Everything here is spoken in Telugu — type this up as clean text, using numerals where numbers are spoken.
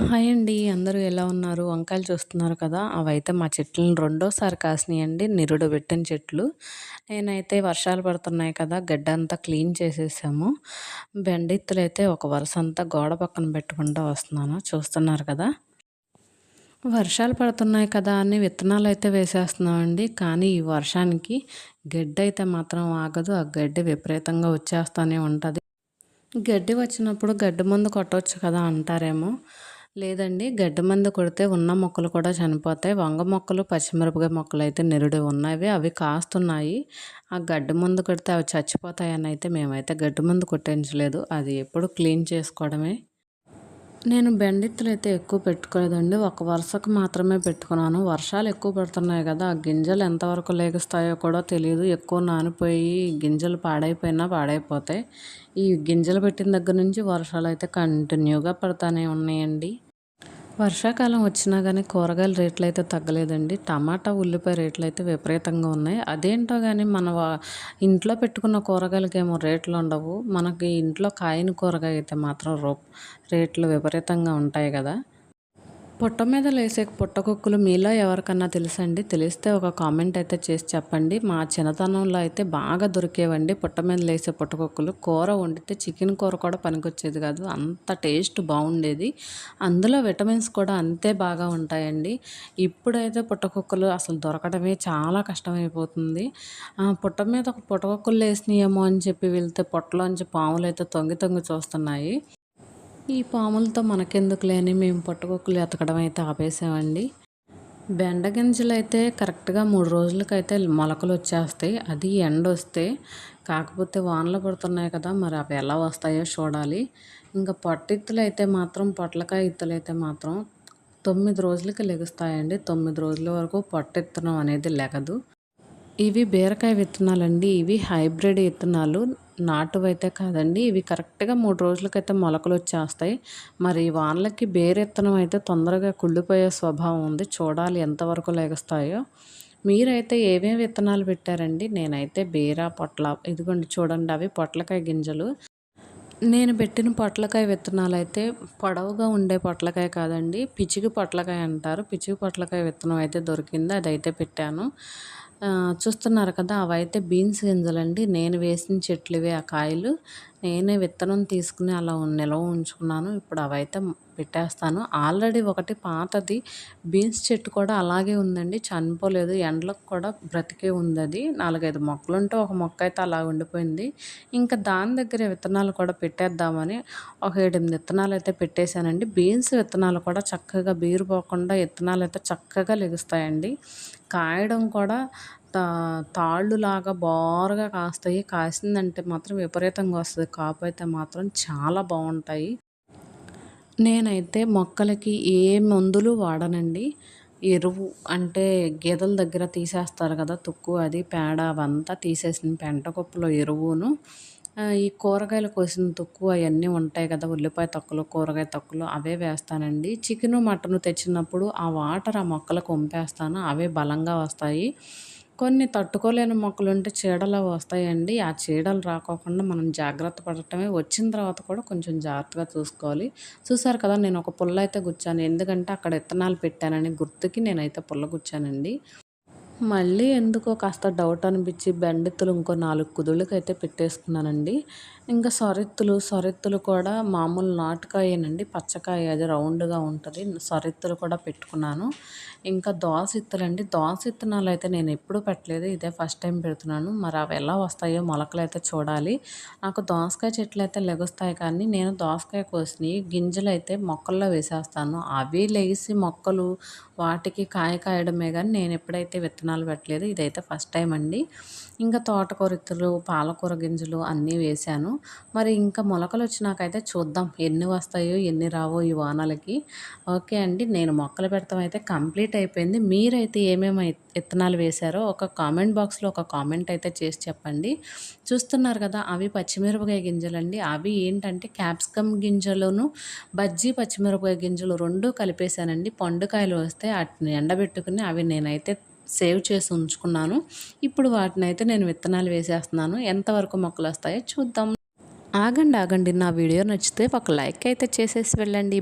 హాయ్ అండి. అందరూ ఎలా ఉన్నారు? వంకాయలు చూస్తున్నారు కదా! అవైతే మా చెట్లుని రెండోసారి కాసినాయండి. నిరుడు పెట్టిన చెట్లు. నేనైతే వర్షాలు పడుతున్నాయి కదా! గడ్డంతా క్లీన్ చేసేసాము. బెండిత్తులైతే ఒక వరుసంతా గోడ పక్కన పెట్టుకుంటూ వస్తున్నాను. చూస్తున్నారు కదా! వర్షాలు పడుతున్నాయి కదా అని విత్తనాలైతే వేసేస్తున్నామండి. కానీ ఈ వర్షానికి గడ్డయితే మాత్రం ఆగదు. ఆ గడ్డి విపరీతంగా వచ్చేస్తానే ఉంటది. గడ్డి వచ్చినప్పుడు గడ్డి మందు కొట్టొచ్చు కదా అంటారేమో. లేదండి, గడ్డి మందు కొడితే ఉన్న మొక్కలు కూడా చనిపోతాయి. వంగ మొక్కలు, పచ్చిమిరపకాయ మొక్కలైతే నిరుడు ఉన్నవి. అవి కాస్తున్నాయి. ఆ గడ్డి మందు కొడితే అవి చచ్చిపోతాయని అయితే మేమైతే గడ్డి మందు కొట్టించలేదు. అది ఎప్పుడు క్లీన్ చేసుకోవడమే. నేను బెండిత్తులైతే ఎక్కువ పెట్టుకోలేదండి. ఒక వరుసకు మాత్రమే పెట్టుకున్నాను. వర్షాలు ఎక్కువ పడుతున్నాయి కదా! ఆ గింజలు ఎంతవరకు లెగుస్తాయో కూడా తెలీదు. ఎక్కువ నానిపోయి గింజలు పాడైపోయినా పాడైపోతాయి. ఈ గింజలు పెట్టిన దగ్గర నుంచి వర్షాలైతే కంటిన్యూగా పడతానే ఉన్నాయండి. వర్షాకాలం వచ్చినా గానీ కూరగాయల రేట్లయితే తగ్గలేదండి. టమాటా, ఉల్లిపాయ రేట్లయితే విపరీతంగా ఉన్నాయి. అదేంటో గానీ మన ఇంట్లో పెట్టుకున్న కూరగాయలకేమో రేట్లుండవు. మనకి ఇంట్లో కాయని కూరగాయ అయితే మాత్రం రేట్లు విపరీతంగా ఉంటాయి గదా! పుట్ట మీద లేసే పుట్టగొక్కులు మీలో ఎవరికన్నా తెలుసండి? తెలిస్తే ఒక కామెంట్ అయితే చేసి చెప్పండి. మా చిన్నతనంలో అయితే బాగా దొరికేవండి పుట్ట మీద లేసే పుట్టగొక్కులు. కూర వండితే చికెన్ కూర కూడా పనికొచ్చేది కాదు. అంత టేస్ట్ బాగుండేది. అందులో విటమిన్స్ కూడా అంతే బాగా ఉంటాయండి. ఇప్పుడైతే పుట్టగొక్కులు అసలు దొరకడమే చాలా కష్టమైపోతుంది. పుట్ట మీద ఒక పుట్టగొక్కులు లేసినాయేమో అని చెప్పి వెళ్తే పొట్టలోంచి పాములైతే తొంగి తొంగి చూస్తున్నాయి. ఈ పాములతో మనకెందుకులే అని మేము పుట్టగొక్కులు ఎతకడం అయితే ఆపేసామండి. బెండ గింజలైతే కరెక్ట్‌గా 3 రోజులకైతే మొలకలొచ్చేస్తాయి. అది ఎండొస్తే. కాకపోతే వానలు పడుతున్నాయి కదా! మరి అవి ఎలా వస్తాయో చూడాలి. ఇంకా పొట్టిత్తులైతే మాత్రం పొట్లకాయ ఇత్తులైతే మాత్రం 9 రోజులకి లెగుస్తాయండి. 9 రోజుల వరకు పొట్టిత్తనం అనేది లెగదు. ఇవి బీరకాయ విత్తనాలండి. ఇవి హైబ్రిడ్ విత్తనాలు. నాటువైతే కాదండి. ఇవి కరెక్ట్‌గా 3 రోజులకైతే మొలకలొచ్చేస్తాయి. మరి ఈ వానలకి బేరిత్తనం అయితే తొందరగా కుళ్ళిపోయే స్వభావం ఉంది. చూడాలి ఎంతవరకు లెగుస్తాయో. మీరైతే ఏమేమి విత్తనాలు పెట్టారండి? నేనైతే బీర, పొట్ల ఇదిగోండి చూడండి అవి పొట్లకాయ గింజలు. నేను పెట్టిన పొట్లకాయ విత్తనాలైతే పొడవుగా ఉండే పొట్లకాయ కాదండి. పిచికి పొట్లకాయ అంటారు. పిచికి పొట్లకాయ విత్తనం అయితే దొరికింది. అదైతే పెట్టాను. చూస్తున్నారు కదా! అవైతే బీన్స్ గింజలండి. నేను వేసిన చెట్లువే ఆ కాయలు. నేనే విత్తనం తీసుకుని అలా నిల్వ ఉంచుకున్నాను. ఇప్పుడు అవైతే పెట్టేస్తాను. ఆల్రెడీ ఒకటి పాతది బీన్స్ చెట్టు కూడా అలాగే ఉందండి. చనిపోలేదు. ఎండలకు కూడా బ్రతికే ఉందది. 4, 5 మొక్కలుంటే ఒక మొక్క అయితే అలా ఉండిపోయింది. ఇంకా దాని దగ్గర విత్తనాలు కూడా పెట్టేద్దామని ఒక 7, 8 విత్తనాలైతే పెట్టేశానండి. బీన్స్ విత్తనాలు కూడా చక్కగా బీరుపోకుండా విత్తనాలైతే చక్కగా లెగుస్తాయండి. కాయడం కూడా తా తాళ్ళులాగా బారుగా కాస్తాయి. కాసిందంటే మాత్రం విపరీతంగా వస్తది. కాపు అయితే మాత్రం చాలా బావుంటాయి. నేనైతే మొక్కలకి ఏ మందులు వాడనండి. ఎరువు అంటే గేదెల దగ్గర తీసేస్తారు కదా! తుక్కు అది పేడ అవంతా తీసేసిన పెంట కుప్పలో ఎరువును, ఈ కూరగాయలు కోసిన తుక్కు అయన్నీ ఉంటాయి కదా! ఉల్లిపాయ తొక్కలు, కూరగాయ తొక్కలు అవే వేస్తానండి. చికెను, మటను తెచ్చినప్పుడు ఆ వాటర్ ఆ మొక్కలకు వంపేస్తాను. అవే బలంగా వస్తాయి. కొన్ని తట్టుకోలేని మొక్కలుంటే చీడలవి వస్తాయండి. ఆ చీడలు రాకోకుండా మనం జాగ్రత్త పడటమే. వచ్చిన తర్వాత కూడా కొంచెం జాగ్రత్తగా చూసుకోవాలి. చూసారు కదా! నేను ఒక పుల్లయితే గుచ్చాను. ఎందుకంటే అక్కడ ఇత్తనాలు పెట్టానని గుర్తుకి నేనైతే పుల్ల గుచ్చానండి. మళ్ళీ ఎందుకో కాస్త డౌట్ అనిపించి బెండెత్తులు ఇంకో 4 కుదుళ్ళకైతే పెట్టేసుకున్నానండి. ఇంకా సొరెత్తులు కూడా మామూలు నాటుకాయేనండి. పచ్చకాయ అది రౌండ్‌గా ఉంటది. సొరెత్తులు కూడా పెట్టుకున్నాను. ఇంకా దోస ఇత్తనాలైతే నేను ఎప్పుడూ పెట్టలేదు. ఇదే ఫస్ట్ టైం పెడుతున్నాను. మరి అవి ఎలా వస్తాయో మొలకలైతే చూడాలి. నాకు దోసకాయ చెట్లయితే లెగుస్తాయి కానీ నేను దోసకాయ కోసినయి గింజలైతే మొక్కల్లో వేసేస్తాను. అవి లెగిసి మొక్కలు వాటికి కాయ కాయడమే గానీ నేను ఎప్పుడైతే విత్తనాలు పెట్టలేదు. ఇదైతే ఫస్ట్ టైం అండి. ఇంకా తోటకూర ఇత్తులు, పాలకూర గింజలు అన్నీ వేశాను. మరి ఇంకా మొలకలొచ్చినాకైతే చూద్దాం ఎన్ని వస్తాయో, ఎన్ని రావో ఈ వానలకి. ఓకే అండి. నేను మొక్కలు పెడతాం అయితే కంప్లీట్ అయిపోయింది. మీరైతే ఏమేమి ఇత్తనాలు వేశారో ఒక కామెంట్ బాక్స్‌లో ఒక కామెంట్ అయితే చేసి చెప్పండి. చూస్తున్నారు కదా! అవి పచ్చిమిరపకాయ గింజలండి. అవి ఏంటంటే క్యాప్సికమ్ గింజలును, బజ్జీ పచ్చిమిరపకాయ గింజలు 2 కలిపేశానండి. పండుకాయలు వస్తే ఆటిని ఎండబెట్టుకుని అవి నేనైతే సేవ్ చేసి ఉంచుకున్నాను. ఇప్పుడు వాటినైతే నేను విత్తనాలు వేసేస్తున్నాను. ఎంతవరకు మొక్కలొస్తాయో చూద్దాం. ఆగండి. నా వీడియో నచ్చితే ఒక లైక్ అయితే చేసేసి వెళ్ళండి.